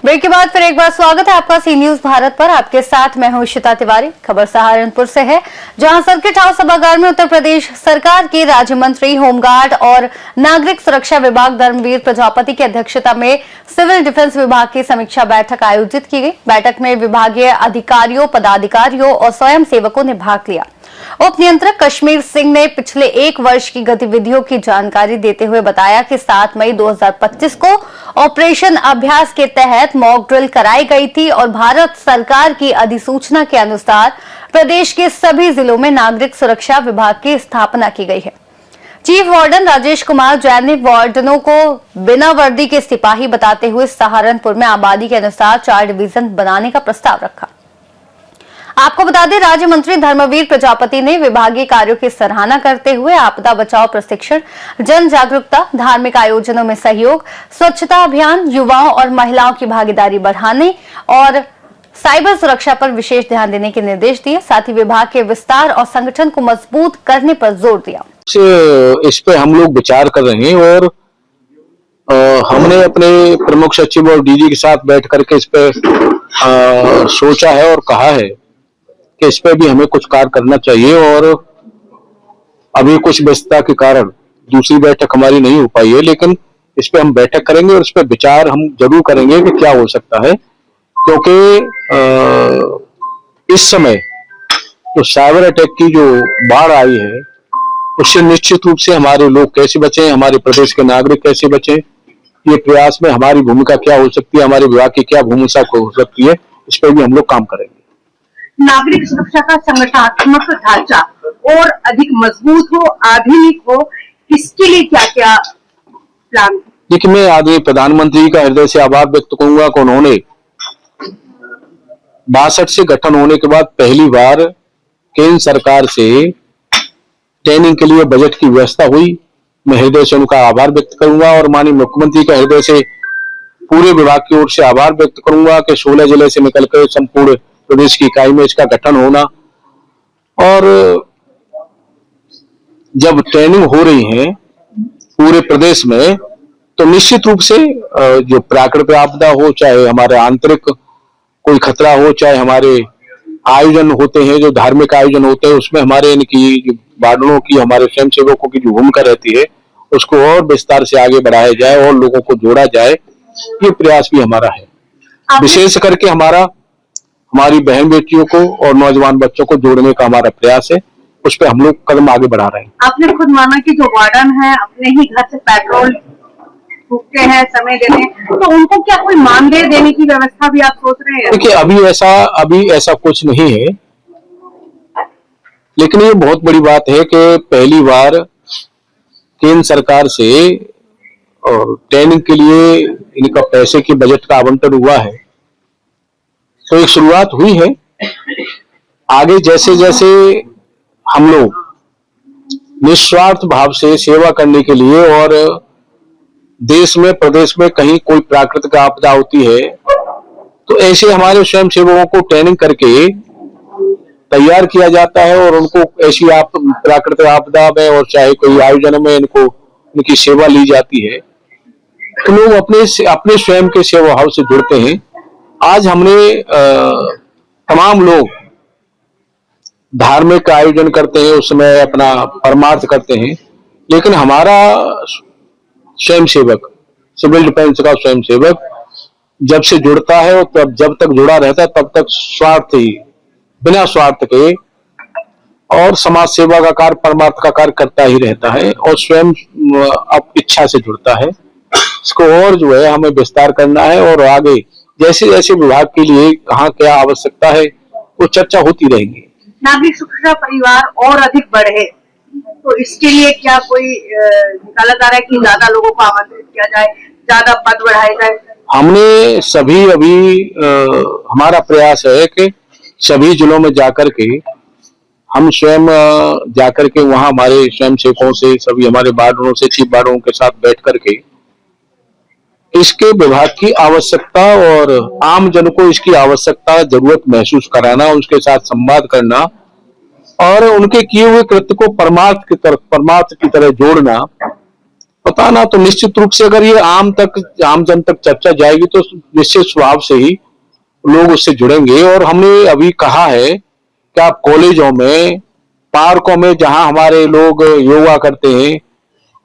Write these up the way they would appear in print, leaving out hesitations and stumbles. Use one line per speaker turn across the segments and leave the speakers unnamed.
Break के बाद फिर एक बार स्वागत है आपका सी न्यूज भारत पर। आपके साथ मैं हूं इशिता तिवारी। खबर सहारनपुर से है, जहां सर्किट हाउस सभागार में उत्तर प्रदेश सरकार के राज्य मंत्री होमगार्ड और नागरिक सुरक्षा विभाग धर्मवीर प्रजापति की अध्यक्षता में सिविल डिफेंस विभाग की समीक्षा बैठक आयोजित की गई। बैठक में विभागीय अधिकारियों, पदाधिकारियों और स्वयं सेवकों ने भाग लिया। उप नियंत्रक कश्मीर सिंह ने पिछले 1 वर्ष की गतिविधियों की जानकारी देते हुए बताया कि 7 मई 2025 को ऑपरेशन अभ्यास के तहत मॉक ड्रिल कराई गई थी और भारत सरकार की अधिसूचना के अनुसार प्रदेश के सभी जिलों में नागरिक सुरक्षा विभाग की स्थापना की गई है। चीफ वार्डन राजेश कुमार जैन ने वार्डनों को बिना वर्दी के सिपाही बताते हुए सहारनपुर में आबादी के अनुसार 4 डिवीजन बनाने का प्रस्ताव रखा। आपको बता दें, राज्य मंत्री धर्मवीर प्रजापति ने विभागीय कार्यों की सराहना करते हुए आपदा बचाव प्रशिक्षण, जन जागरूकता, धार्मिक आयोजनों में सहयोग, स्वच्छता अभियान, युवाओं और महिलाओं की भागीदारी बढ़ाने और साइबर सुरक्षा पर विशेष ध्यान देने के निर्देश दिए। साथ ही विभाग के विस्तार और संगठन को मजबूत करने पर जोर दिया।
इस पे हम लोग विचार कर रहे हैं और हमने अपने प्रमुख सचिव और डीजी के साथ बैठ करके इस पे सोचा है और कहा है कि इस पे भी हमें कुछ कार्य करना चाहिए। और अभी कुछ व्यस्तता के कारण दूसरी बैठक हमारी नहीं हो पाई है, लेकिन इस पे हम बैठक करेंगे और इस पे विचार हम जरूर करेंगे कि क्या हो सकता है, क्योंकि इस समय जो साइबर अटैक की जो बाढ़ आई है उससे निश्चित रूप से हमारे लोग कैसे बचें, हमारे प्रदेश के नागरिक कैसे बचें, ये प्रयास में हमारी भूमिका क्या हो सकती है, हमारे विभाग की क्या भूमिका हो सकती है, इस पर भी हम लोग काम करेंगे।
नागरिक सुरक्षा का संगठनात्मक ढांचा और अधिक मजबूत हो, आधुनिक हो, इसके लिए क्या क्या प्लान?
देखिए, मैं आदरणीय प्रधानमंत्री का हृदय से आभार व्यक्त करूंगा कि उन्होंने 62 से गठन होने के बाद पहली बार केंद्र सरकार से ट्रेनिंग के लिए बजट की व्यवस्था हुई। मैं हृदय से उनका आभार व्यक्त करूंगा और माननीय मुख्यमंत्री का हृदय से पूरे विभाग की ओर से आभार व्यक्त करूंगा कि 16 जिले से निकलकर संपूर्ण प्रदेश की इकाई में इसका गठन होना। और जब ट्रेनिंग हो रही है पूरे प्रदेश में, तो निश्चित रूप से जो प्राकृतिक आपदा हो, चाहे हमारे आंतरिक कोई खतरा हो, चाहे हमारे आयोजन होते हैं, जो धार्मिक आयोजन होते हैं, उसमें हमारे इनकी जो वार्डनों की, हमारे स्वयंसेवकों की जो भूमिका रहती है उसको और विस्तार से आगे बढ़ाया जाए और लोगों को जोड़ा जाए, ये प्रयास भी हमारा है। विशेष करके हमारी बहन बेटियों को और नौजवान बच्चों को जोड़ने का हमारा प्रयास है, उस पर हम लोग कदम आगे बढ़ा रहे हैं।
आपने खुद माना कि जो वार्डन है अपने ही घर से पेट्रोल फूकते हैं, समय देते हैं, तो उनको क्या कोई मानदेय देने की व्यवस्था भी आप सोच रहे हैं?
देखिए, अभी ऐसा कुछ नहीं है, लेकिन ये बहुत बड़ी बात है कि पहली बार केंद्र सरकार से और ट्रेनिंग के लिए इनका पैसे की बजट का आवंटन हुआ है, तो एक शुरुआत हुई है। आगे जैसे जैसे हम लोग निस्वार्थ भाव से सेवा करने के लिए, और देश में प्रदेश में कहीं कोई प्राकृतिक आपदा होती है तो ऐसे हमारे स्वयं सेवकों को ट्रेनिंग करके तैयार किया जाता है और उनको ऐसी प्राकृतिक आपदा में और चाहे कोई आयोजन में इनकी सेवा ली जाती है, तो लोग अपने स्वयं के सेवा भाव से जुड़ते हैं। आज हमने तमाम लोग धार्मिक आयोजन करते हैं, उसमें अपना परमार्थ करते हैं, लेकिन हमारा स्वयंसेवक, सिविल डिफेंस का स्वयंसेवक जब से जुड़ता है और तब जब तक जुड़ा रहता है तब तक बिना स्वार्थ के और समाज सेवा का कार्य, परमार्थ का कार्य करता ही रहता है और स्वयं अब इच्छा से जुड़ता है। इसको और जो है हमें विस्तार करना है और आगे जैसे जैसे विभाग के लिए कहाँ क्या आवश्यकता है वो चर्चा होती रहेगी।
नागरिक सुरक्षा परिवार और अधिक बढ़े, तो इसके लिए क्या कोई निकाला जा रहा है कि ज्यादा लोगों को आमंत्रित किया जाए, ज्यादा पद बढ़ाए जाए?
हमने सभी हमारा प्रयास है कि सभी जिलों में जाकर के हम स्वयं जाकर के वहां हमारे स्वयं सेवकों से, सभी हमारे वार्डनों से, चीफ वार्डनों के साथ बैठ करके इसके विभाग की आवश्यकता और आम जन को इसकी आवश्यकता, जरूरत महसूस कराना, उसके साथ संवाद करना और उनके किए हुए कृत्य को परमार्थ की तरह जोड़ना, पता ना, तो निश्चित रूप से अगर ये आम जन तक चर्चा जाएगी तो निश्चित स्वभाव से ही लोग उससे जुड़ेंगे। और हमने अभी कहा है कि आप कॉलेजों में, पार्कों में जहां हमारे लोग योगा करते हैं,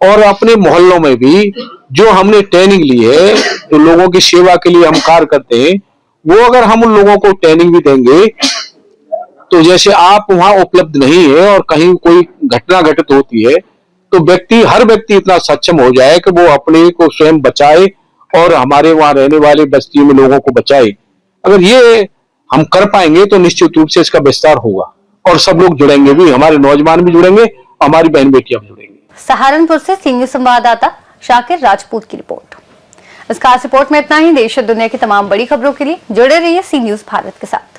और अपने मोहल्लों में भी जो हमने ट्रेनिंग ली है, जो लोगों की सेवा के लिए हम कार्य करते हैं, वो अगर हम उन लोगों को ट्रेनिंग भी देंगे, तो जैसे आप वहां उपलब्ध नहीं है और कहीं कोई घटना घटित होती है, तो हर व्यक्ति इतना सक्षम हो जाए कि वो अपने को स्वयं बचाए और हमारे वहां रहने वाले बस्ती में लोगों को बचाए। अगर ये हम कर पाएंगे तो निश्चित रूप से इसका विस्तार होगा और सब लोग जुड़ेंगे भी, हमारे नौजवान भी जुड़ेंगे, हमारी बहन बेटियां भी जुड़ेंगी।
सहारनपुर से सीनियर संवाददाता शाकिर राजपूत की रिपोर्ट। इस खास रिपोर्ट में इतना ही। देश और दुनिया की तमाम बड़ी खबरों के लिए जुड़े रहिए सी न्यूज़ भारत के साथ।